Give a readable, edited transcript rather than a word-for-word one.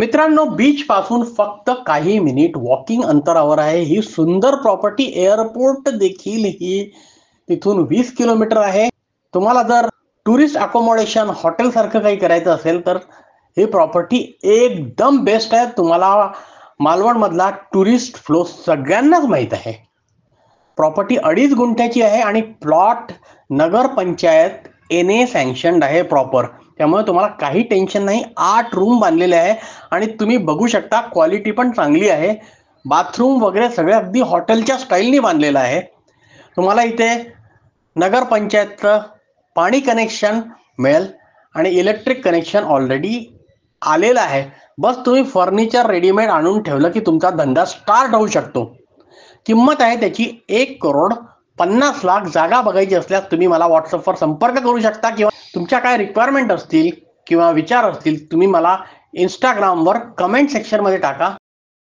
मित्रांनो, बीच पासून फक्त काही मिनिट वॉकिंग अंतरावर आहे ही सुंदर प्रॉपर्टी. एअरपोर्ट देखील ही तिथून 20 किलोमीटर आहे. तुम्हाला जर टुरिस्ट अकोमोडेशन हॉटेल सारखं काही करायचं असेल तर ही प्रॉपर्टी एकदम बेस्ट आहे. तुम्हाला मालवण मधला टुरिस्ट फ्लो सगळ्यांनाच माहित आहे. प्रॉपर्टी 2.5 गुंठ्याची आहे आणि प्लॉट नगरपंचायत एनए सँक्शनड आहे प्रॉपर. त्यामुळे तुम्हाला काही टेन्शन नाही. 8 रूम बांधलेले आहे आणि तुम्ही बघू शकता क्वालिटी पण चांगली आहे. बाथरूम वगैरे सगळे अगदी हॉटेलच्या स्टाईलनी बांधलेलं आहे. तुम्हाला इथे नगरपंचायतचं पाणी कनेक्शन मिळेल आणि इलेक्ट्रिक कनेक्शन ऑलरेडी आलेलं आहे. बस तुम्ही फर्निचर रेडीमेड आणून ठेवलं की तुमचा धंदा स्टार्ट होऊ शकतो. किंमत आहे त्याची 1,50,00,000. जागा बघायची असल्यास तुम्ही मला व्हॉट्सअपवर संपर्क करू शकता किंवा तुमच्या काय रिक्वायरमेंट असतील किंवा विचार असतील तुम्ही मला इंस्टाग्रामवर कमेंट सेक्शनमध्ये टाका.